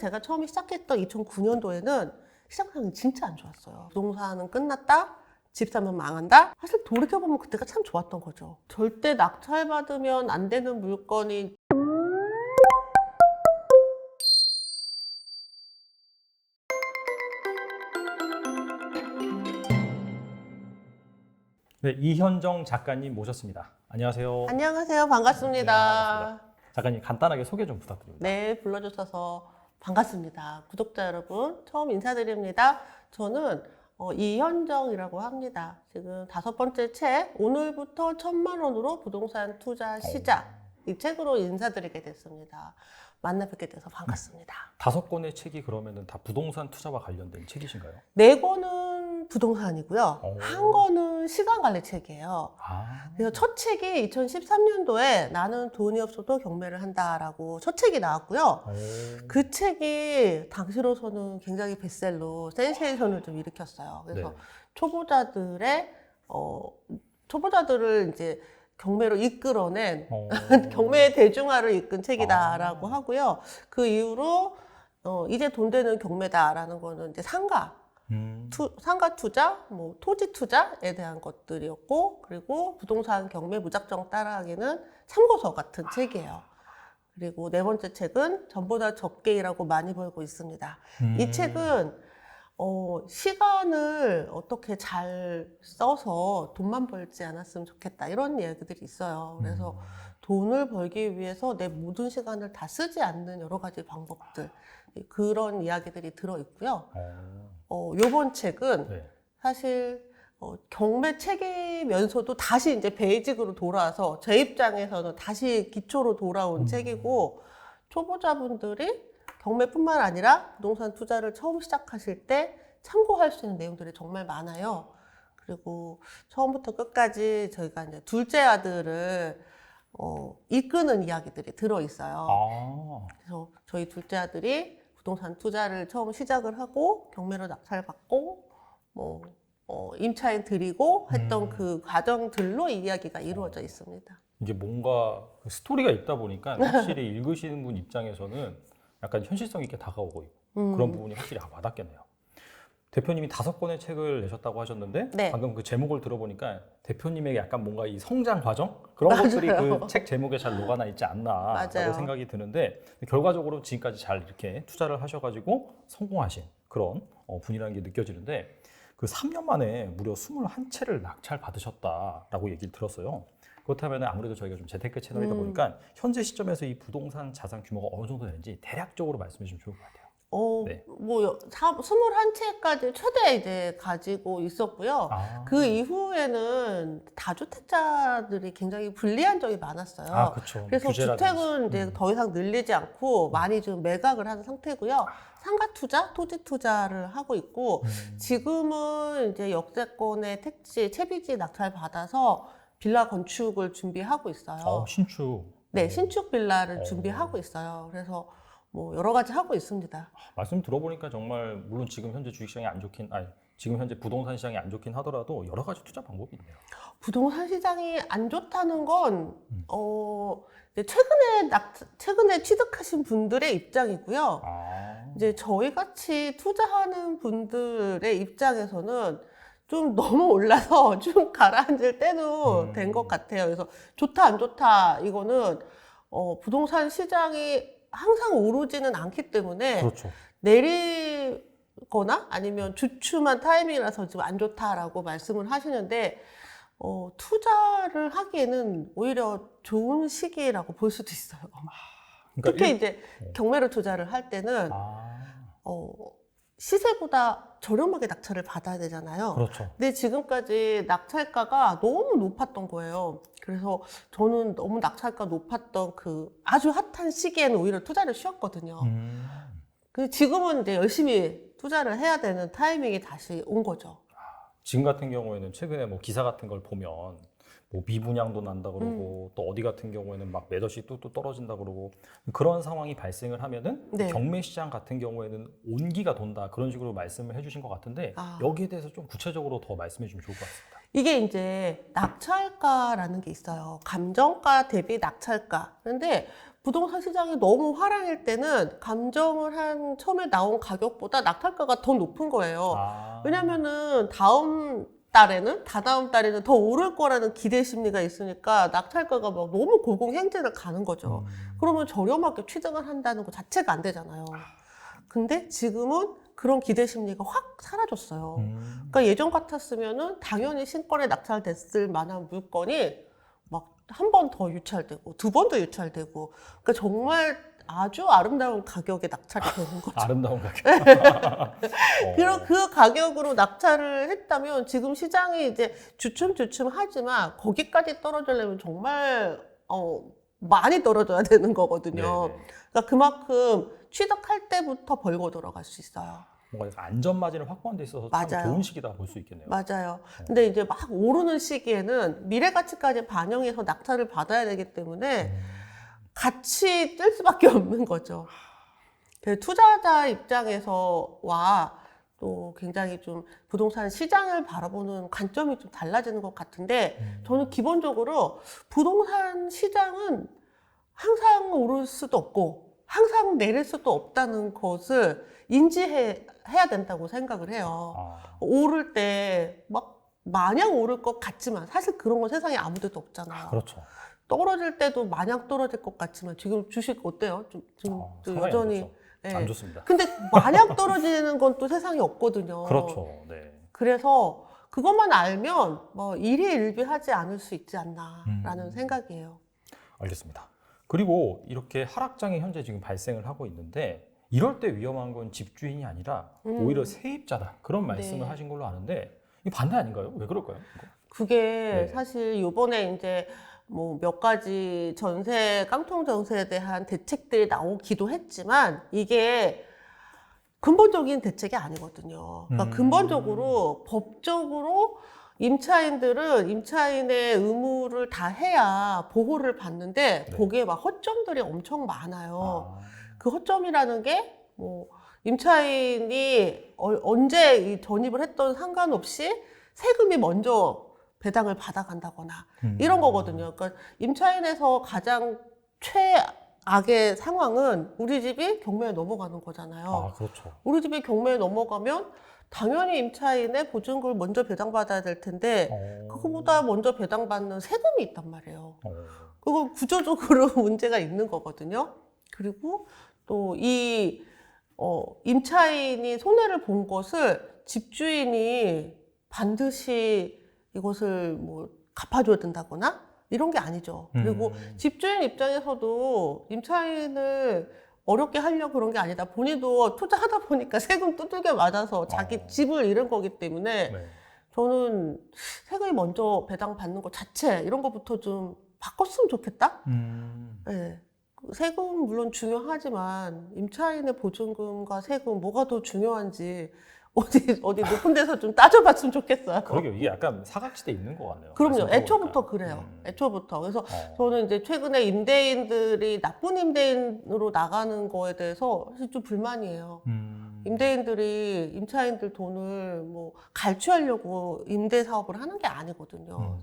제가 처음에 시작했던 2009년도에는 시장 상황이 진짜 안 좋았어요. 부동산은 끝났다, 집 사면 망한다. 사실 돌이켜보면 그때가 참 좋았던 거죠. 절대 낙찰받으면 안 되는 물건이 네, 이현정 작가님 모셨습니다. 안녕하세요. 안녕하세요. 반갑습니다. 네, 반갑습니다. 작가님 간단하게 소개 좀 부탁드립니다. 네, 불러주셔서 반갑습니다. 구독자 여러분, 처음 인사드립니다. 저는 이현정이라고 합니다. 지금 5번째 책, 오늘부터 1,000만 원으로 부동산 투자 시작. 이 책으로 인사드리게 됐습니다. 만나 뵙게 돼서 반갑습니다. 5권의 책이 그러면은 다 부동산 투자와 관련된 책이신가요? 4권은 부동산이고요. 오. 1권은 시간관리 책이에요. 그래서 첫 책이 2013년도에 나는 돈이 없어도 경매를 한다라고 첫 책이 나왔고요. 그 책이 당시로서는 굉장히 베스트셀러, 센세이션을 좀 일으켰어요. 그래서 네. 초보자들을 이제 경매로 이끌어낸 경매의 대중화를 이끈 책이다라고 하고요. 그 이후로 이제 돈 되는 경매다라는 거는 이제 상가 투자, 뭐 토지 투자에 대한 것들이었고, 그리고 부동산 경매 무작정 따라하기는 참고서 같은 책이에요. 그리고 4번째 책은 전보다 적게 일하고 많이 벌고 있습니다. 이 책은 시간을 어떻게 잘 써서 돈만 벌지 않았으면 좋겠다, 이런 이야기들이 있어요. 그래서 돈을 벌기 위해서 내 모든 시간을 다 쓰지 않는 여러 가지 방법들, 그런 이야기들이 들어있고요. 요번 책은 네. 사실 경매 책이면서도 다시 이제 베이직으로 돌아와서 제 입장에서는 다시 기초로 돌아온 책이고, 초보자분들이 경매뿐만 아니라 부동산 투자를 처음 시작하실 때 참고할 수 있는 내용들이 정말 많아요. 그리고 처음부터 끝까지 저희가 이제 둘째 아들을 이끄는 이야기들이 들어있어요. 그래서 저희 둘째 아들이 부동산 투자를 처음 시작을 하고 경매로 낙찰받고 임차인 드리고 했던 그 과정들로 이 이야기가 이루어져 있습니다. 이게 뭔가 그 스토리가 있다 보니까 확실히 읽으시는 분 입장에서는 약간 현실성 있게 다가오고 있고 그런 부분이 확실히 와닿겠네요. 대표님이 5권의 책을 내셨다고 하셨는데 네. 방금 그 제목을 들어보니까 대표님에게 약간 뭔가 이 성장 과정? 그런 것들이 그 책 제목에 잘 녹아나 있지 않나라고 맞아요. 생각이 드는데, 결과적으로 지금까지 잘 이렇게 투자를 하셔가지고 성공하신 그런 분이라는 게 느껴지는데, 그 3년 만에 무려 21채를 낙찰 받으셨다라고 얘기를 들었어요. 그렇다면 아무래도 저희가 좀 재테크 채널이다 보니까 현재 시점에서 이 부동산 자산 규모가 어느 정도 되는지 대략적으로 말씀해 주시면 좋을 것 같아요. 네. 21채까지 최대 이제 가지고 있었고요. 그 이후에는 다주택자들이 굉장히 불리한 적이 많았어요. 그렇죠. 그래서 주택은 이제 더 이상 늘리지 않고 많이 좀 매각을 한 상태고요. 상가 투자, 토지 투자를 하고 있고, 지금은 이제 역세권의 택지, 채비지 낙찰 받아서 빌라 건축을 준비하고 있어요. 신축. 네, 신축 빌라를 준비하고 있어요. 그래서 뭐 여러 가지 하고 있습니다. 말씀 들어보니까 정말 물론 지금 현재 주식시장이 안 좋긴, 지금 현재 부동산 시장이 안 좋긴 하더라도 여러 가지 투자 방법이 있네요. 부동산 시장이 안 좋다는 건 이제 최근에 취득하신 분들의 입장이고요. 이제 저희 같이 투자하는 분들의 입장에서는 좀 너무 올라서 좀 가라앉을 때도 된 것 같아요. 그래서 좋다 안 좋다, 이거는 부동산 시장이 항상 오르지는 않기 때문에 그렇죠. 내리거나 아니면 주춤한 타이밍이라서 지금 안 좋다라고 말씀을 하시는데, 투자를 하기에는 오히려 좋은 시기라고 볼 수도 있어요. 그러니까 특히 이제 경매로 투자를 할 때는 시세보다 저렴하게 낙찰을 받아야 되잖아요. 그렇죠. 근데 지금까지 낙찰가가 너무 높았던 거예요. 그래서 저는 너무 낙찰가 높았던 그 아주 핫한 시기에는 오히려 투자를 쉬었거든요. 지금은 이제 열심히 투자를 해야 되는 타이밍이 다시 온 거죠. 지금 같은 경우에는 최근에 뭐 기사 같은 걸 보면 뭐 미분양도 난다 그러고 또 어디 같은 경우에는 막 매도시 뚝뚝 떨어진다 그러고 그런 상황이 발생을 하면은 네. 경매 시장 같은 경우에는 온기가 돈다, 그런 식으로 말씀을 해주신 것 같은데 여기에 대해서 좀 구체적으로 더 말씀해 주시면 좋을 것 같습니다. 이게 이제 낙찰가라는 게 있어요. 감정가 대비 낙찰가. 그런데 부동산 시장이 너무 화랑일 때는 감정을 한 처음에 나온 가격보다 낙찰가가 더 높은 거예요. 왜냐면은 다다음 달에는 더 오를 거라는 기대 심리가 있으니까 낙찰가가 막 너무 고공행진을 가는 거죠. 그러면 저렴하게 취득을 한다는 거 자체가 안 되잖아요. 근데 지금은 그런 기대 심리가 확 사라졌어요. 그러니까 예전 같았으면은 당연히 신권에 낙찰됐을 만한 물건이 막 한 번 더 유찰되고 두 번 더 유찰되고, 그러니까 정말 아주 아름다운 가격에 낙찰이 되는 거죠. 아름다운 가격. 그럼 그 가격으로 낙찰을 했다면 지금 시장이 이제 주춤주춤하지만 거기까지 떨어지려면 정말 많이 떨어져야 되는 거거든요. 네네. 그러니까 그만큼 취득할 때부터 벌고 들어갈 수 있어요. 뭔가 약간 안전 마진을 확보한 데 있어서 참 맞아요. 좋은 시기다 볼 수 있겠네요. 맞아요. 근데 이제 막 오르는 시기에는 미래 가치까지 반영해서 낙찰을 받아야 되기 때문에 같이 뜰 수밖에 없는 거죠. 그 투자자 입장에서와 또 굉장히 좀 부동산 시장을 바라보는 관점이 좀 달라지는 것 같은데, 저는 기본적으로 부동산 시장은 항상 오를 수도 없고 항상 내릴 수도 없다는 것을 인지해야 된다고 생각을 해요. 오를 때 막 마냥 오를 것 같지만 사실 그런 건 세상에 아무 데도 없잖아요. 그렇죠. 떨어질 때도 마냥 떨어질 것 같지만 지금 주식 어때요? 지금 또 상당히 여전히. 안 좋죠. 안 좋습니다. 근데 마냥 떨어지는 건 또 세상에 없거든요. 그렇죠. 네. 그래서 그것만 알면 뭐 일희일비하지 않을 수 있지 않나라는 생각이에요. 알겠습니다. 그리고 이렇게 하락장이 현재 지금 발생을 하고 있는데, 이럴 때 위험한 건 집주인이 아니라 오히려 세입자다, 그런 말씀을 네. 하신 걸로 아는데, 이게 반대 아닌가요? 왜 그럴까요? 이거? 그게 네. 사실 요번에 이제 뭐 몇 가지 깡통 전세에 대한 대책들이 나오기도 했지만 이게 근본적인 대책이 아니거든요. 그러니까 근본적으로 법적으로 임차인들은 임차인의 의무를 다 해야 보호를 받는데 네. 거기에 막 허점들이 엄청 많아요. 아, 그 허점이라는 게 뭐 임차인이 언제 이 전입을 했던 상관없이 세금이 먼저 배당을 받아간다거나 이런 거거든요. 그러니까 임차인에서 가장 최악의 상황은 우리 집이 경매에 넘어가는 거잖아요. 그렇죠. 우리 집이 경매에 넘어가면 당연히 임차인의 보증금을 먼저 배당받아야 될 텐데 그거보다 먼저 배당받는 세금이 있단 말이에요. 그건 구조적으로 문제가 있는 거거든요. 그리고 또 이 임차인이 손해를 본 것을 집주인이 반드시 이것을 뭐 갚아줘야 된다거나 이런 게 아니죠. 그리고 집주인 입장에서도 임차인을 어렵게 하려고 그런 게 아니다. 본인도 투자하다 보니까 세금 두들겨 맞아서 자기 집을 잃은 거기 때문에 네. 저는 세금이 먼저 배당받는 것 자체 이런 것부터 좀 바꿨으면 좋겠다. 네. 세금 물론 중요하지만 임차인의 보증금과 세금 뭐가 더 중요한지 어디 높은 데서 좀 따져봤으면 좋겠어요. 그러게요. 이게 약간 사각지대에 있는 것 같네요. 그럼요. 말씀 애초부터 들어보니까. 그래요. 애초부터. 그래서 저는 이제 최근에 임대인들이 나쁜 임대인으로 나가는 거에 대해서 사실 좀 불만이에요. 임대인들이 임차인들 돈을 뭐 갈취하려고 임대 사업을 하는 게 아니거든요.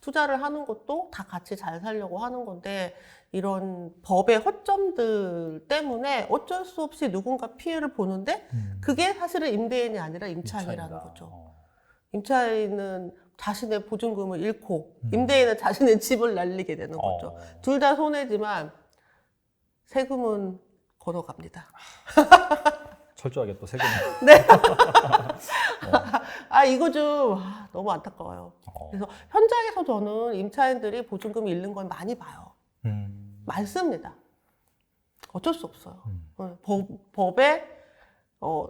투자를 하는 것도 다 같이 잘 살려고 하는 건데 이런 법의 허점들 때문에 어쩔 수 없이 누군가 피해를 보는데 그게 사실은 임대인이 아니라 임차인이라는 임차인이다. 거죠. 임차인은 자신의 보증금을 잃고 임대인은 자신의 집을 날리게 되는 거죠. 둘 다 손해지만 세금은 걷어갑니다. 철저하게 또 세금을. 네. 이거 좀 너무 안타까워요. 그래서 현장에서 저는 임차인들이 보증금 잃는 걸 많이 봐요. 많습니다. 어쩔 수 없어요. 법의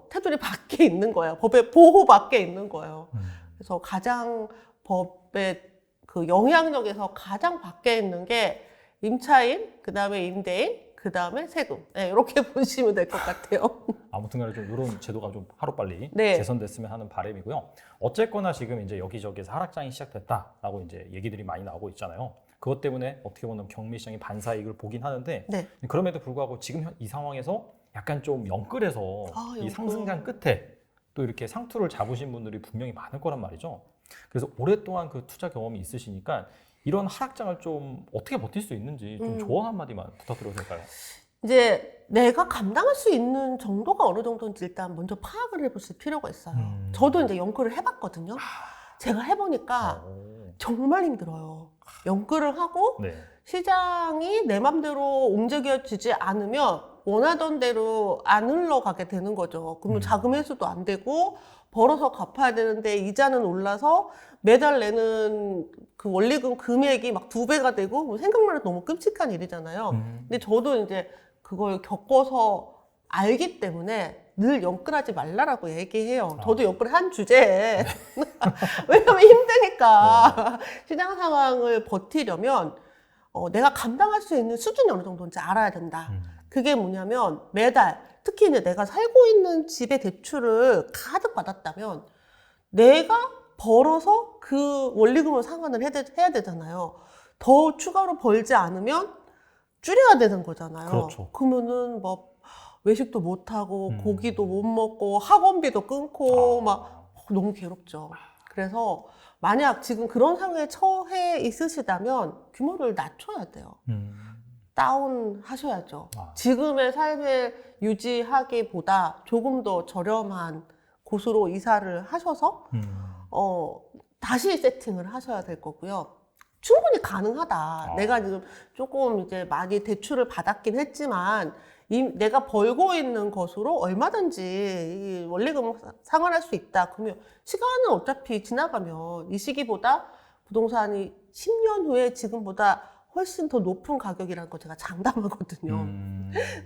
테두리 밖에 있는 거예요. 법의 보호 밖에 있는 거예요. 그래서 가장 법의 그 영향력에서 가장 밖에 있는 게 임차인, 그 다음에 임대인, 그 다음에 세금. 네, 이렇게 보시면 될 것 같아요. 아무튼간에 좀 이런 제도가 좀 하루빨리 네. 개선됐으면 하는 바람이고요. 어쨌거나 지금 이제 여기저기에서 하락장이 시작됐다라고 이제 얘기들이 많이 나오고 있잖아요. 그것 때문에 어떻게 보면 경매 시장이 반사이익을 보긴 하는데 네. 그럼에도 불구하고 지금 이 상황에서 약간 좀 영끌해서 이 영끌. 상승장 끝에 또 이렇게 상투를 잡으신 분들이 분명히 많을 거란 말이죠. 그래서 오랫동안 그 투자 경험이 있으시니까 이런 하락장을 좀 어떻게 버틸 수 있는지 좀 조언 한마디만 부탁드려도 될까요? 이제 내가 감당할 수 있는 정도가 어느 정도인지 일단 먼저 파악을 해보실 필요가 있어요. 저도 이제 연끌을 해봤거든요. 제가 해보니까 정말 힘들어요. 연끌을 하고 네. 시장이 내 맘대로 움직여지지 않으면 원하던 대로 안 흘러가게 되는 거죠. 그러면 자금 회수도 안 되고 벌어서 갚아야 되는데 이자는 올라서 매달 내는 그 원리금 금액이 막 2배가 되고 뭐 생각만 해도 너무 끔찍한 일이잖아요. 근데 저도 이제 그걸 겪어서 알기 때문에 늘 연끌하지 말라라고 얘기해요. 저도 연끌을 한 주제에 왜냐면 힘드니까 시장 상황을 버티려면 내가 감당할 수 있는 수준이 어느 정도인지 알아야 된다. 그게 뭐냐면 매달 특히 이제 내가 살고 있는 집의 대출을 가득 받았다면 내가 벌어서 그 원리금을 상환을 해야 되잖아요. 더 추가로 벌지 않으면 줄여야 되는 거잖아요. 그렇죠. 그러면은 뭐 외식도 못 하고 고기도 못 먹고 학원비도 끊고 막 너무 괴롭죠. 그래서 만약 지금 그런 상황에 처해 있으시다면 규모를 낮춰야 돼요. 다운 하셔야죠. 지금의 삶을 유지하기보다 조금 더 저렴한 곳으로 이사를 하셔서 다시 세팅을 하셔야 될 거고요. 충분히 가능하다. 내가 지금 조금 이제 많이 대출을 받았긴 했지만 내가 벌고 있는 것으로 얼마든지 이 원리금을 상환할 수 있다. 그러면 시간은 어차피 지나가면 이 시기보다 부동산이 10년 후에 지금보다 훨씬 더 높은 가격이라는 거 제가 장담하거든요.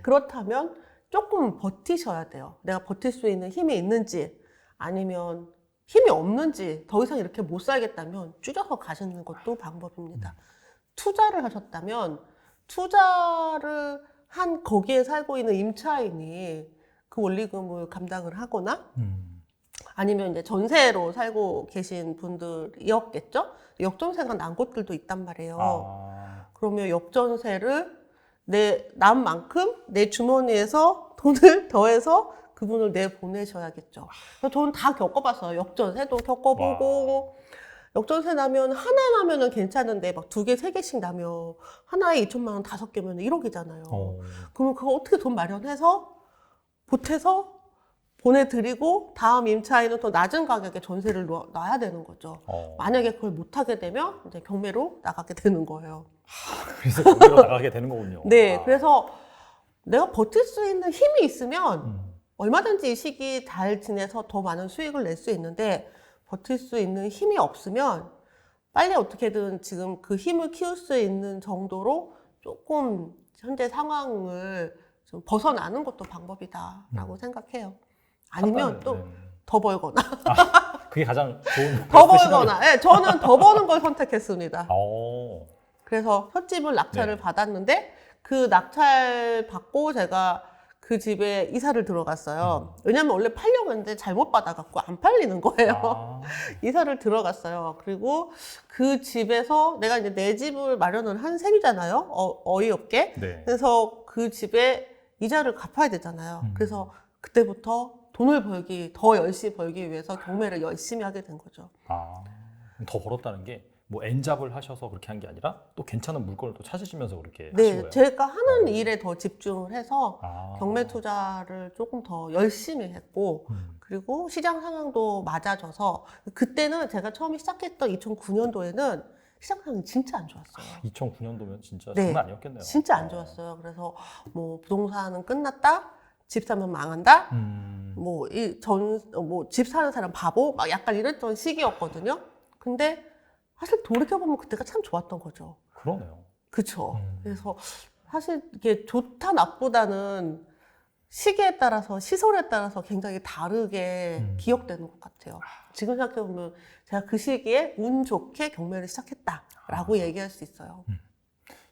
그렇다면 조금 버티셔야 돼요. 내가 버틸 수 있는 힘이 있는지 아니면 힘이 없는지 더 이상 이렇게 못 살겠다면 줄여서 가시는 것도 방법입니다. 투자를 하셨다면 투자를 한 거기에 살고 있는 임차인이 그 원리금을 감당을 하거나 아니면 이제 전세로 살고 계신 분들이었겠죠? 역전세가 난 곳들도 있단 말이에요. 그러면 역전세를 난 만큼 내 주머니에서 돈을 더해서 그분을 내보내셔야겠죠. 저는 다 겪어봤어요. 역전세도 겪어보고 역전세 나면 하나 나면은 괜찮은데 막 2개, 3개씩 나면 하나에 2천만 원 5개면 1억이잖아요. 그러면 그거 어떻게 돈 마련해서 보태서 보내드리고 다음 임차인은 더 낮은 가격에 전세를 놔야 되는 거죠. 만약에 그걸 못하게 되면 이제 경매로 나가게 되는 거예요. 그래서 경매로 나가게 되는 거군요. 네, 그래서 내가 버틸 수 있는 힘이 있으면 얼마든지 이 시기 잘 지내서 더 많은 수익을 낼 수 있는데 버틸 수 있는 힘이 없으면 빨리 어떻게든 지금 그 힘을 키울 수 있는 정도로 조금 현재 상황을 좀 벗어나는 것도 방법이다라고 생각해요. 아니면 또 더 벌거나. 그게 가장 좋은. 더 벌거나. 네, 저는 더 버는 걸 선택했습니다. 그래서 첫 집을 낙찰을 받았는데 그 낙찰 받고 제가 그 집에 이사를 들어갔어요. 왜냐면 원래 팔려고 했는데 잘못 받아갖고 안 팔리는 거예요. 이사를 들어갔어요. 그리고 그 집에서 내가 이제 내 집을 마련을 한 셈이잖아요. 어이없게. 네. 그래서 그 집에 이자를 갚아야 되잖아요. 그래서 그때부터 돈을 더 열심히 벌기 위해서 경매를 열심히 하게 된 거죠. 더 벌었다는 게 뭐 엔잡을 하셔서 그렇게 한 게 아니라 또 괜찮은 물건을 또 찾으시면서 그렇게 하신 네, 거예요? 제가 하는 일에 더 집중을 해서 경매 투자를 조금 더 열심히 했고 그리고 시장 상황도 맞아져서 그때는 제가 처음에 시작했던 2009년도에는 시장 상황이 진짜 안 좋았어요. 2009년도면 진짜 네, 장난 아니었겠네요. 진짜 안 좋았어요. 그래서 뭐 부동산은 끝났다, 집 사면 망한다, 뭐 집 사는 사람 바보, 막 약간 이랬던 시기였거든요. 근데 사실 돌이켜보면 그때가 참 좋았던 거죠. 그러네요. 그쵸. 그래서 사실 이게 좋다 나쁘다는 시기에 따라서 시설에 따라서 굉장히 다르게 기억되는 것 같아요. 지금 생각해보면 제가 그 시기에 운 좋게 경매를 시작했다라고 얘기할 수 있어요.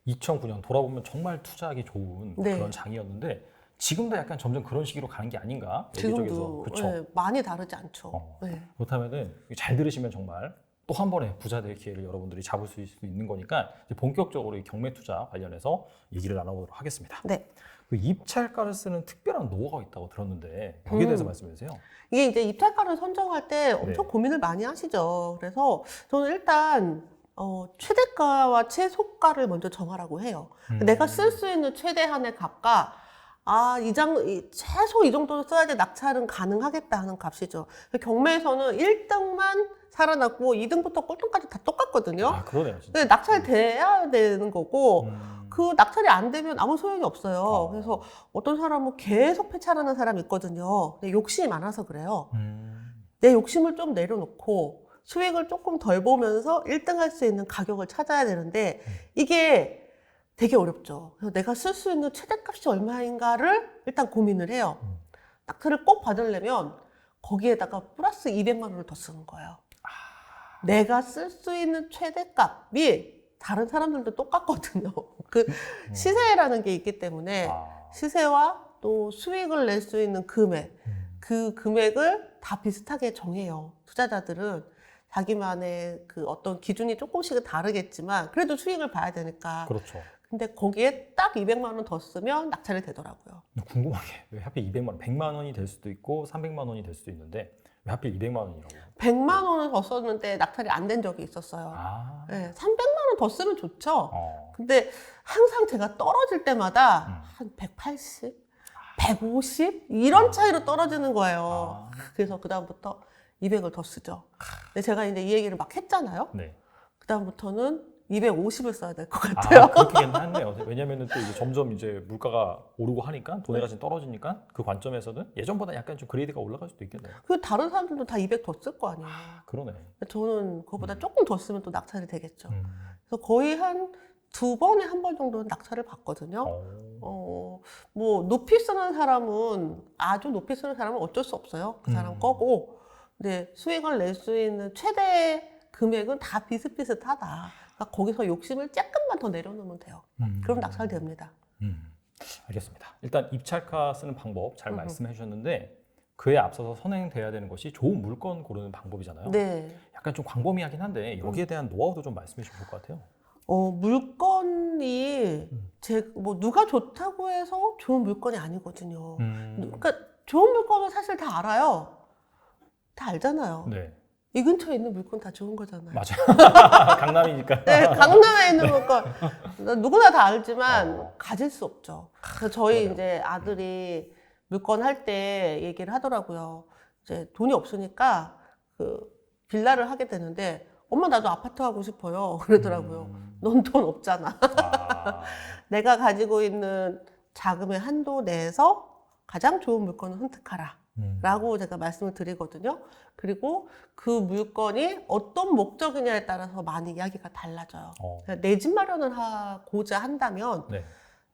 2009년 돌아보면 정말 투자하기 좋은 네. 그런 장이었는데 지금도 약간 점점 그런 시기로 가는 게 아닌가? 지금도 그렇죠. 네, 많이 다르지 않죠. 네. 그렇다면은 잘 들으시면 정말 또 한 번에 부자 될 기회를 여러분들이 잡을 수 있는 거니까 이제 본격적으로 이 경매 투자 관련해서 얘기를 나눠보도록 하겠습니다. 네. 그 입찰가를 쓰는 특별한 노하우가 있다고 들었는데 여기에 대해서 말씀해 주세요. 이게 이제 입찰가를 선정할 때 엄청 고민을 많이 하시죠. 그래서 저는 일단 최대가와 최소가를 먼저 정하라고 해요. 내가 쓸 수 있는 최대한의 값과 최소 이 정도 써야지 낙찰은 가능하겠다 하는 값이죠. 경매에서는 1등만 살아났고 2등부터 꼴등까지 다 똑같거든요. 아, 그러네요. 진짜. 근데 낙찰이 돼야 되는 거고 그 낙찰이 안 되면 아무 소용이 없어요. 그래서 어떤 사람은 계속 폐찰하는 사람이 있거든요. 근데 욕심이 많아서 그래요. 내 욕심을 좀 내려놓고 수익을 조금 덜 보면서 1등 할 수 있는 가격을 찾아야 되는데 이게 되게 어렵죠. 그래서 내가 쓸 수 있는 최대값이 얼마인가를 일단 고민을 해요. 낙찰을 꼭 받으려면 거기에다가 플러스 200만 원을 더 쓰는 거예요. 내가 쓸 수 있는 최대값이 다른 사람들도 똑같거든요. 그 시세라는 게 있기 때문에 시세와 또 수익을 낼 수 있는 금액, 그 금액을 다 비슷하게 정해요. 투자자들은 자기만의 그 어떤 기준이 조금씩은 다르겠지만 그래도 수익을 봐야 되니까. 그렇죠. 근데 거기에 딱 200만 원 더 쓰면 낙찰이 되더라고요. 궁금한 게 왜 하필 200만 원, 100만 원이 될 수도 있고 300만 원이 될 수도 있는데 왜 하필 200만 원이라고? 100만 원을 더 썼는데 낙찰이 안 된 적이 있었어요. 네, 300만 원 더 쓰면 좋죠. 근데 항상 제가 떨어질 때마다 한 180, 150 이런 차이로 떨어지는 거예요. 그래서 그다음부터 200을 더 쓰죠. 근데 제가 이제 이 얘기를 막 했잖아요. 네. 그다음부터는 250을 써야 될 것 같아요. 그렇긴 하네요. 왜냐면은 또 이제 점점 이제 물가가 오르고 하니까 돈의 가치는 떨어지니까 그 관점에서는 예전보다 약간 좀 그레이드가 올라갈 수도 있겠네요. 그 다른 사람들도 다 200 더 쓸 거 아니에요. 그러네. 저는 그거보다 조금 더 쓰면 또 낙찰이 되겠죠. 그래서 거의 한 2번에 한 번 정도는 낙찰을 받거든요. 뭐 높이 쓰는 사람은 아주 높이 쓰는 사람은 어쩔 수 없어요. 그 사람 거고. 근데 수익을 낼 수 있는 최대 금액은 다 비슷비슷하다. 그러니까 거기서 욕심을 조금만 더 내려놓으면 돼요. 그럼 낙찰됩니다. 알겠습니다. 일단 입찰가 쓰는 방법 잘 말씀해 주셨는데 그에 앞서서 선행돼야 되는 것이 좋은 물건 고르는 방법이잖아요. 네. 약간 좀 광범위하긴 한데 여기에 대한 노하우도 좀 말씀해 주시면 좋을 것 같아요. 물건이 뭐 누가 좋다고 해서 좋은 물건이 아니거든요. 그러니까 좋은 물건은 사실 다 알아요. 다 알잖아요. 네. 이 근처에 있는 물건 다 좋은 거잖아요. 맞아요. 강남이니까. 네, 강남에 있는 물건 누구나 다 알지만 가질 수 없죠. 그래서 저희 그러네요. 이제 아들이 물건 할 때 얘기를 하더라고요. 이제 돈이 없으니까 그 빌라를 하게 되는데 엄마 나도 아파트 하고 싶어요. 그러더라고요. 넌 돈 없잖아. 내가 가지고 있는 자금의 한도 내에서 가장 좋은 물건을 선택하라. 라고 제가 말씀을 드리거든요. 그리고 그 물건이 어떤 목적이냐에 따라서 많이 이야기가 달라져요. 내 집 마련을 하고자 한다면 네.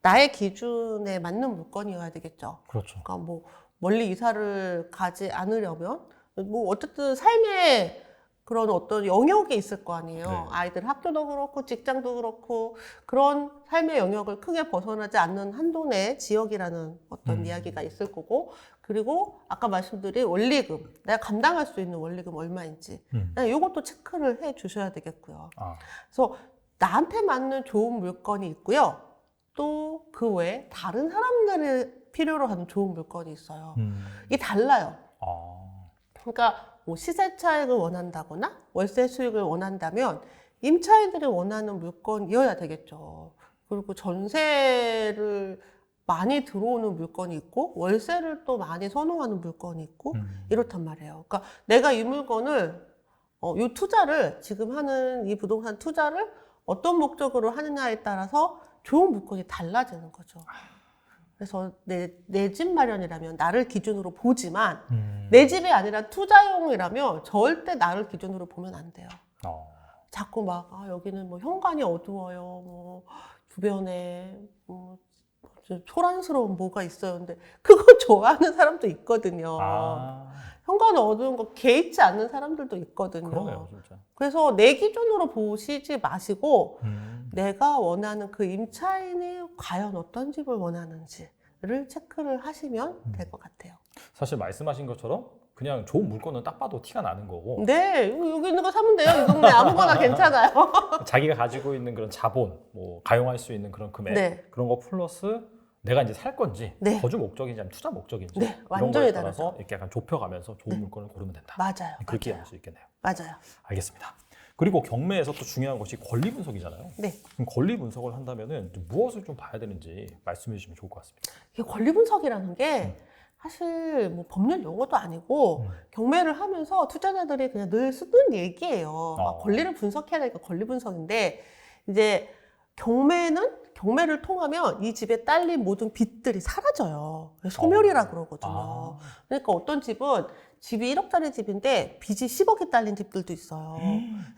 나의 기준에 맞는 물건이어야 되겠죠. 그렇죠. 그러니까 뭐 멀리 이사를 가지 않으려면 뭐 어쨌든 삶의 그런 어떤 영역이 있을 거 아니에요. 네. 아이들 학교도 그렇고 직장도 그렇고 그런 삶의 영역을 크게 벗어나지 않는 한도 내 지역이라는 어떤 이야기가 있을 거고 그리고 아까 말씀드린 원리금, 내가 감당할 수 있는 원리금 얼마인지 이것도 체크를 해 주셔야 되겠고요. 그래서 나한테 맞는 좋은 물건이 있고요. 또 그 외에 다른 사람들이 필요로 하는 좋은 물건이 있어요. 이게 달라요. 그러니까 뭐 시세 차익을 원한다거나 월세 수익을 원한다면 임차인들이 원하는 물건이어야 되겠죠. 그리고 전세를 많이 들어오는 물건이 있고 월세를 또 많이 선호하는 물건이 있고 이렇단 말이에요. 그러니까 내가 이 물건을 이 투자를 지금 하는 이 부동산 투자를 어떤 목적으로 하느냐에 따라서 좋은 물건이 달라지는 거죠. 그래서 내 집 마련이라면 나를 기준으로 보지만 내 집이 아니라 투자용이라면 절대 나를 기준으로 보면 안 돼요. 자꾸 막 여기는 뭐 현관이 어두워요. 뭐 주변에 뭐 소란스러운 뭐가 있어요. 근데 그거 좋아하는 사람도 있거든요. 현관 어두운 거 개의치 않는 사람들도 있거든요. 그러네요, 진짜. 그래서 내 기준으로 보시지 마시고 내가 원하는 그 임차인이 과연 어떤 집을 원하는지를 체크를 하시면 될 것 같아요. 사실 말씀하신 것처럼 그냥 좋은 물건은 딱 봐도 티가 나는 거고 네, 여기 있는 거 사면 돼요. 이 동네 아무거나 괜찮아요. 자기가 가지고 있는 그런 자본, 뭐 가용할 수 있는 그런 금액 네. 그런 거 플러스 내가 이제 살 건지 네. 거주 목적인지 아니면 투자 목적인지 네, 이런 완전히 거에 따라서 다르죠. 이렇게 약간 좁혀가면서 좋은 물건을 고르면 된다. 맞아요. 그렇게 맞아요. 알 수 있겠네요. 맞아요. 알겠습니다. 그리고 경매에서 또 중요한 것이 권리 분석이잖아요. 네. 그럼 권리 분석을 한다면은 무엇을 좀 봐야 되는지 말씀해 주시면 좋을 것 같습니다. 이게 권리 분석이라는 게 사실 뭐 법률 용어도 아니고 경매를 하면서 투자자들이 그냥 늘 쓰는 얘기예요. 권리를 분석해야 되니까 권리 분석인데 이제 경매를 통하면 이 집에 딸린 모든 빚들이 사라져요. 소멸이라 그러거든요. 그러니까 어떤 집은 집이 1억짜리 집인데 빚이 10억이 딸린 집들도 있어요.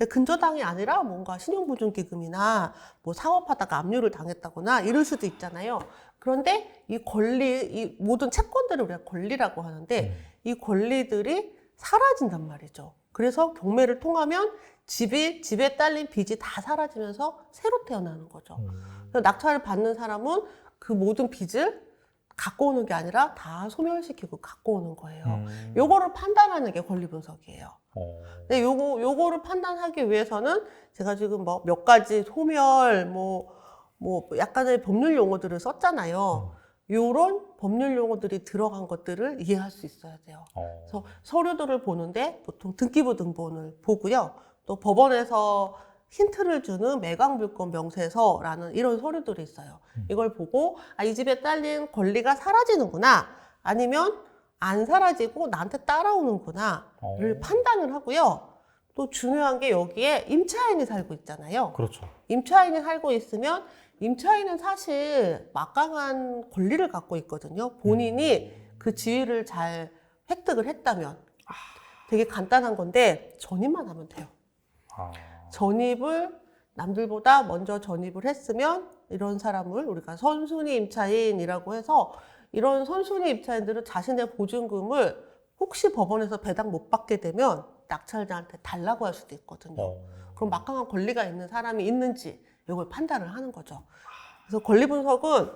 근저당이 아니라 뭔가 신용보증기금이나 뭐 사업하다가 압류를 당했다거나 이럴 수도 있잖아요. 그런데 이 모든 채권들을 우리가 권리라고 하는데 이 권리들이 사라진단 말이죠. 그래서 경매를 통하면 집에 딸린 빚이 다 사라지면서 새로 태어나는 거죠. 그래서 낙찰을 받는 사람은 그 모든 빚을 갖고 오는 게 아니라 다 소멸시키고 갖고 오는 거예요. 요거를 판단하는 게 권리 분석이에요. 근데 요거를 판단하기 위해서는 제가 지금 뭐 몇 가지 소멸, 뭐 약간의 법률 용어들을 썼잖아요. 요런 법률 용어들이 들어간 것들을 이해할 수 있어야 돼요. 그래서 서류들을 보는데 보통 등기부 등본을 보고요. 또 법원에서 힌트를 주는 매각물권 명세서라는 이런 서류들이 있어요. 이걸 보고 이 집에 딸린 권리가 사라지는구나 아니면 안 사라지고 나한테 따라오는구나를 판단을 하고요. 또 중요한 게 여기에 임차인이 살고 있잖아요. 그렇죠. 임차인이 살고 있으면 임차인은 사실 막강한 권리를 갖고 있거든요. 본인이 그 지위를 잘 획득을 했다면 되게 간단한 건데 전입만 하면 돼요. 전입을 남들보다 먼저 전입을 했으면 이런 사람을 우리가 선순위 임차인이라고 해서 이런 선순위 임차인들은 자신의 보증금을 혹시 법원에서 배당 못 받게 되면 낙찰자한테 달라고 할 수도 있거든요. 그럼 막강한 권리가 있는 사람이 있는지 이걸 판단을 하는 거죠. 그래서 권리 분석은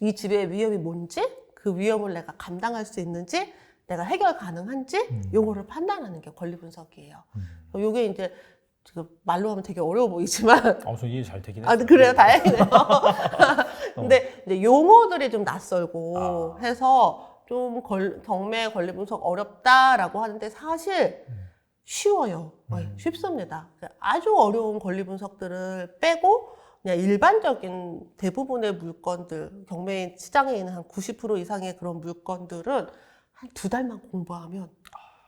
이 집의 위험이 뭔지, 그 위험을 내가 감당할 수 있는지, 내가 해결 가능한지 요거를 판단하는 게 권리 분석이에요. 요게 이제 지금 말로 하면 되게 어려워 보이지만 저 이해 잘 되긴 했어요. 그래요? 다행이네요. 근데 이제 용어들이 좀 낯설고 해서 좀 경매 권리 분석 어렵다라고 하는데 사실 쉬워요. 쉽습니다. 아주 어려운 권리 분석들을 빼고 그냥 일반적인 대부분의 물건들, 경매 시장에 있는 한 90% 이상의 그런 물건들은 한 2달만 공부하면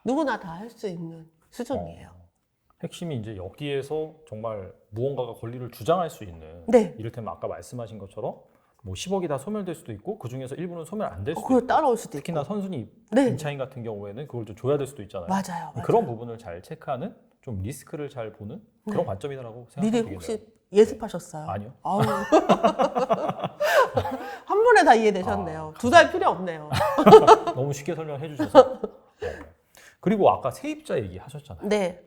누구나 다 할 수 있는 수준이에요. 핵심이 이제 여기에서 정말 무언가가 권리를 주장할 수 있는 네. 이를테면 아까 말씀하신 것처럼 뭐 10억이 다 소멸될 수도 있고 그 중에서 일부는 소멸 안 될 수도 그걸 있고 따라올 수도 특히나 있고. 선순위 네. 임차인 같은 경우에는 그걸 좀 줘야 될 수도 있잖아요. 맞아요. 그런 부분을 잘 체크하는 좀 리스크를 잘 보는 그런 관점이라고 생각하면 미리 되겠네요. 혹시 예습하셨어요? 아니요. 아우. 한 번에 다 이해되셨네요. 2달 필요 없네요. 너무 쉽게 설명해 주셔서. 그리고 아까 세입자 얘기 하셨잖아요. 네.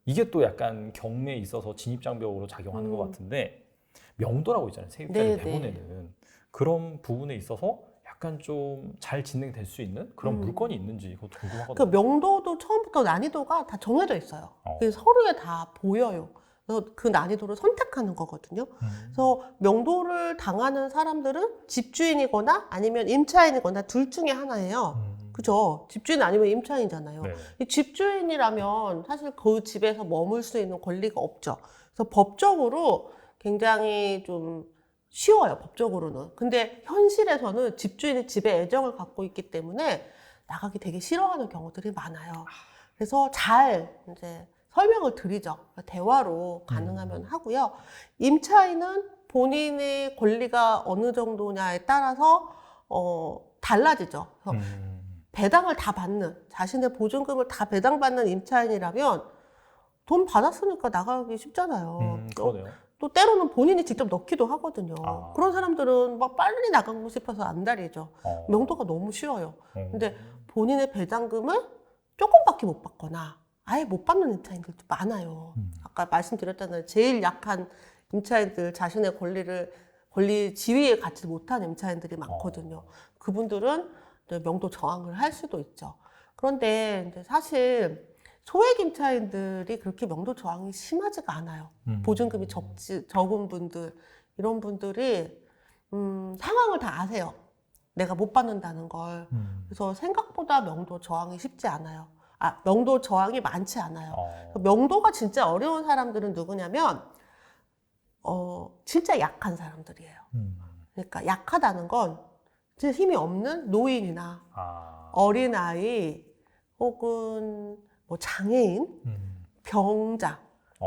이게 또 약간 경매에 있어서 진입장벽으로 작용하는 것 같은데 명도라고 있잖아요. 세입자를 네, 내보내는 그런 부분에 있어서 약간 좀 잘 진행될 수 있는 그런 물건이 있는지 그것도 그 궁금하거든요. 명도도 처음부터 난이도가 다 정해져 있어요. 그래서 서류에 다 보여요. 그래서 그 난이도를 선택하는 거거든요. 그래서 명도를 당하는 사람들은 집주인이거나 아니면 임차인이거나 둘 중에 하나예요. 그죠? 집주인 아니면 임차인이잖아요. 네. 이 집주인이라면 사실 그 집에서 머물 수 있는 권리가 없죠. 그래서 법적으로 굉장히 좀 쉬워요, 법적으로는. 근데 현실에서는 집주인이 집에 애정을 갖고 있기 때문에 나가기 되게 싫어하는 경우들이 많아요. 그래서 잘 이제 설명을 드리죠. 대화로 가능하면 하고요. 임차인은 본인의 권리가 어느 정도냐에 따라서 달라지죠. 그래서 배당을 다 받는, 자신의 보증금을 다 배당받는 임차인이라면 돈 받았으니까 나가기 쉽잖아요. 그러네요. 또 때로는 본인이 직접 넣기도 하거든요. 아. 그런 사람들은 막 빨리 나가고 싶어서 안달이죠. 명도가 너무 쉬워요. 근데 본인의 배당금을 조금밖에 못 받거나 아예 못 받는 임차인들도 많아요. 아까 말씀드렸잖아요. 제일 약한 임차인들, 자신의 권리 지위에 갖지 못한 임차인들이 많거든요. 그분들은 이제 명도 저항을 할 수도 있죠. 그런데 이제 사실 소액 임차인들이 그렇게 명도 저항이 심하지가 않아요. 보증금이 적은 분들, 이런 분들이 상황을 다 아세요. 내가 못 받는다는 걸. 그래서 생각보다 명도 저항이 쉽지 않아요. 명도 저항이 많지 않아요. 어. 명도가 진짜 어려운 사람들은 누구냐면 진짜 약한 사람들이에요. 그러니까 약하다는 건 진짜 힘이 없는 노인이나 어린아이 혹은 뭐 장애인, 병자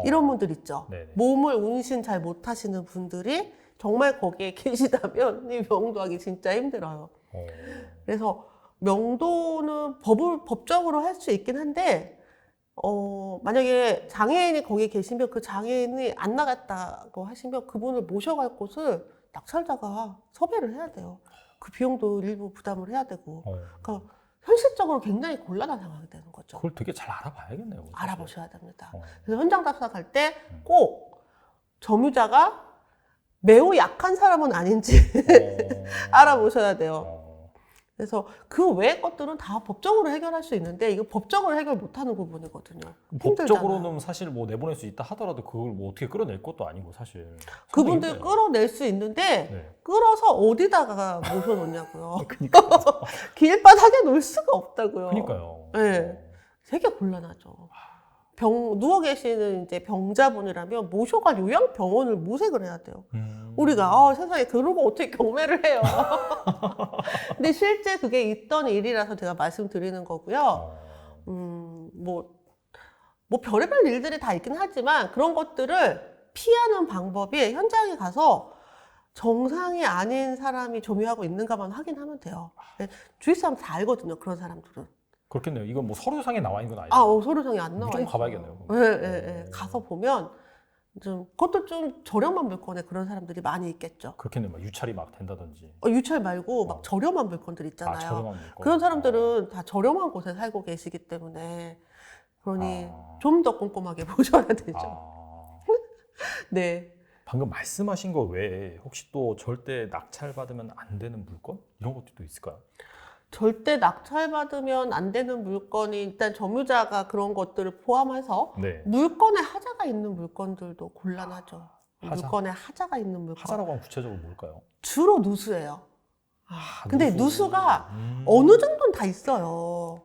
이런 분들 있죠. 네네. 몸을 운신 잘 못하시는 분들이 정말 거기에 계시다면 이 명도하기 진짜 힘들어요. 그래서 명도는 법적으로 할 수 있긴 한데 만약에 장애인이 거기에 계시면 그 장애인이 안 나갔다고 하시면 그분을 모셔갈 곳을 낙찰자가 섭외를 해야 돼요. 그 비용도 일부 부담을 해야 되고. 그러니까 현실적으로 굉장히 곤란한 상황이 되는 거죠. 그걸 되게 잘 알아봐야겠네요. 사실. 알아보셔야 됩니다. 어. 그래서 현장 답사할 때 꼭 점유자가 매우 약한 사람은 아닌지 알아보셔야 돼요. 그래서 그 외의 것들은 다 법적으로 해결할 수 있는데 이거 법적으로 해결 못하는 부분이거든요. 법적으로는 사실 뭐 내보낼 수 있다 하더라도 그걸 뭐 어떻게 끌어낼 것도 아니고 사실. 그분들 힘들어요. 끌어낼 수 있는데 네. 끌어서 어디다가 모셔놓냐고요. 그러니까. 길바닥에 놓을 수가 없다고요. 그러니까요. 네. 되게 곤란하죠. 누워 계시는 이제 병자분이라면 모셔갈 요양병원을 모색을 해야 돼요. 우리가 세상에 그러고 어떻게 경매를 해요. 근데 실제 그게 있던 일이라서 제가 말씀드리는 거고요. 뭐 별의별 일들이 다 있긴 하지만 그런 것들을 피하는 방법이 현장에 가서 정상이 아닌 사람이 점유하고 있는가만 확인하면 돼요. 주위 사람 다 알거든요. 그런 사람들은. 그렇겠네요. 이건 뭐 서류상에 나와 있는 건 아니죠. 서류상에 안 나와 좀 있어요. 가봐야겠네요. 네. 가서 보면 그것도 좀 저렴한 물건에 그런 사람들이 많이 있겠죠. 그렇겠네요. 막 유찰이 막 된다든지. 유찰 말고 막 저렴한 물건들 있잖아요. 저렴한 물건. 그런 사람들은 다 저렴한 곳에 살고 계시기 때문에 그러니 좀 더 꼼꼼하게 보셔야 되죠. 네. 방금 말씀하신 거 외에 혹시 또 절대 낙찰받으면 안 되는 물건? 이런 것도 있을까요? 절대 낙찰받으면 안 되는 물건이 일단 점유자가 그런 것들을 포함해서 네. 물건에 하자가 있는 물건들도 곤란하죠. 하자? 물건에 하자가 있는 물건. 하자라고 하면 구체적으로 뭘까요? 주로 누수예요. 근데 누수가 어느 정도는 다 있어요.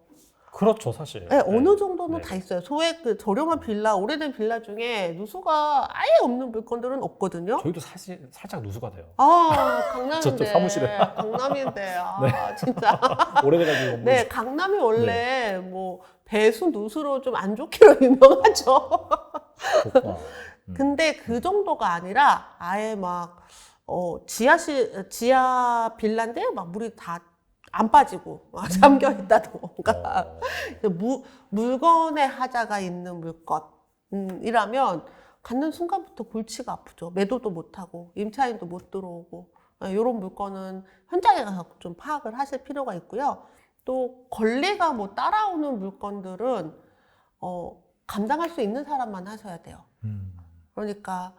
그렇죠, 사실. 네, 어느 정도는 네. 다 있어요. 소액 그 저렴한 빌라, 오래된 빌라 중에 누수가 아예 없는 물건들은 없거든요. 저희도 사실 살짝 누수가 돼요. 강남인데. 저쪽 사무실에. 강남인데. 진짜. 오래돼가지고. 네, 강남이 원래 뭐 배수 누수로 좀 안 좋기로 유명하죠. 그렇구나. 근데 그 정도가 아니라 아예 막 지하 빌라인데 막 물이 다 안 빠지고 잠겨 있다던가 물건에 하자가 있는 물건이라면 갖는 순간부터 골치가 아프죠. 매도도 못하고 임차인도 못 들어오고 이런 물건은 현장에 가서 좀 파악을 하실 필요가 있고요. 또 권리가 뭐 따라오는 물건들은 감당할 수 있는 사람만 하셔야 돼요. 그러니까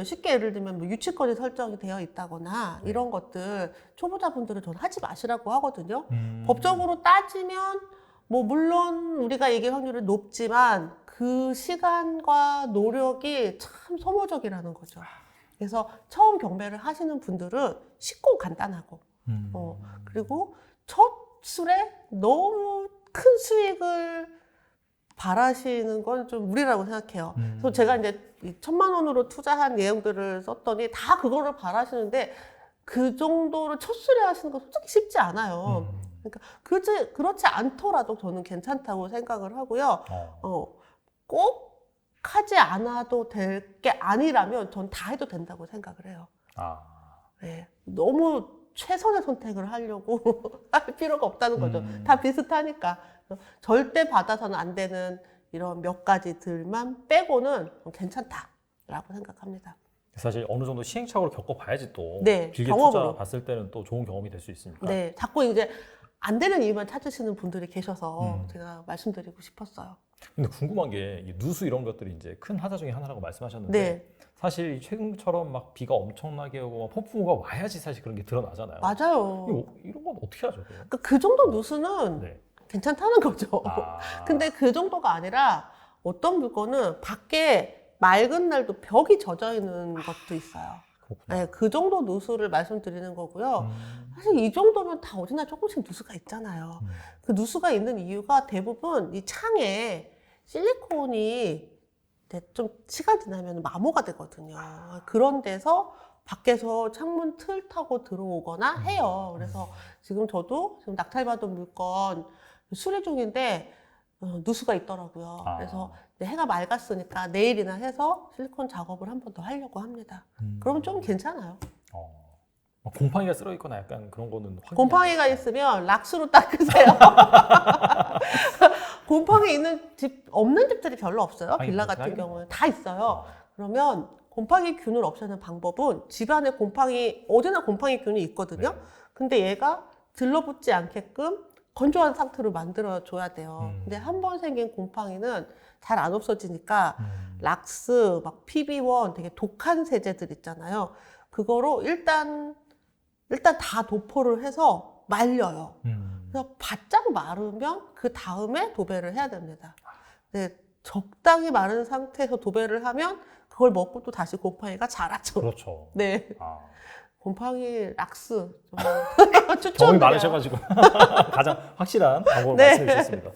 쉽게 예를 들면 뭐 유치권이 설정이 되어 있다거나 이런 것들 초보자분들은 저는 하지 마시라고 하거든요. 법적으로 따지면 뭐 물론 우리가 얘기할 확률이 높지만 그 시간과 노력이 참 소모적이라는 거죠. 그래서 처음 경매를 하시는 분들은 쉽고 간단하고 그리고 첫 술에 너무 큰 수익을 바라시는 건 좀 무리라고 생각해요. 그래서 제가 이제 1,000만 원으로 투자한 내용들을 썼더니 다 그거를 바라시는데 그 정도를 첫 술에 하시는 건 솔직히 쉽지 않아요. 그러니까 그렇지 않더라도 저는 괜찮다고 생각을 하고요. 꼭 하지 않아도 될 게 아니라면 전 다 해도 된다고 생각을 해요. 네, 너무 최선의 선택을 하려고 할 필요가 없다는 거죠. 다 비슷하니까. 절대 받아서는 안 되는 이런 몇 가지들만 빼고는 괜찮다라고 생각합니다. 사실 어느 정도 시행착오를 겪어봐야지 또 네, 길게 경험으로. 투자 봤을 때는 또 좋은 경험이 될 수 있으니까. 네, 자꾸 이제 안 되는 이유만 찾으시는 분들이 계셔서 제가 말씀드리고 싶었어요. 근데 궁금한 게 이 누수 이런 것들이 이제 큰 하자 중에 하나라고 말씀하셨는데 네. 사실 최근처럼 막 비가 엄청나게 오고 막 폭풍우가 와야지 사실 그런 게 드러나잖아요. 맞아요. 이런 건 어떻게 하죠? 그러니까 그 정도 누수는 네. 괜찮다는 거죠. 근데 그 정도가 아니라 어떤 물건은 밖에 맑은 날도 벽이 젖어 있는 것도 있어요. 그렇구나. 네, 그 정도 누수를 말씀드리는 거고요. 음. 사실 이 정도면 다 어디나 조금씩 누수가 있잖아요. 음. 그 누수가 있는 이유가 대부분 이 창에 실리콘이 이제 좀 시간 지나면 마모가 되거든요. 그런 데서 밖에서 창문 틀 타고 들어오거나 해요. 그래서 지금 저도 지금 낙찰받은 물건 수리 중인데 누수가 있더라고요. 아. 그래서 이제 해가 맑았으니까 내일이나 해서 실리콘 작업을 한 번 더 하려고 합니다. 그러면 좀 괜찮아요. 곰팡이가 쓸어 있거나 약간 그런 거는 확인이 곰팡이가 안 돼요. 있으면 락스로 닦으세요. 곰팡이 있는 집, 없는 집들이 별로 없어요. 아니, 빌라 그렇긴 같은 하겠네요. 경우는 다 있어요. 그러면 곰팡이 균을 없애는 방법은 집안에 곰팡이, 어디나 곰팡이 균이 있거든요. 네. 근데 얘가 들러붙지 않게끔 건조한 상태로 만들어줘야 돼요. 근데 한 번 생긴 곰팡이는 잘 안 없어지니까 락스, 막 PB1 되게 독한 세제들 있잖아요. 그거로 일단 다 도포를 해서 말려요. 그래서 바짝 마르면 그 다음에 도배를 해야 됩니다. 네, 적당히 마른 상태에서 도배를 하면 그걸 먹고 또 다시 곰팡이가 자라죠. 그렇죠. 네, 아, 곰팡이 락스 좀 경험이 추천드려요. 많으셔가지고 가장 확실한 방법을 네. 말씀해 주셨습니다.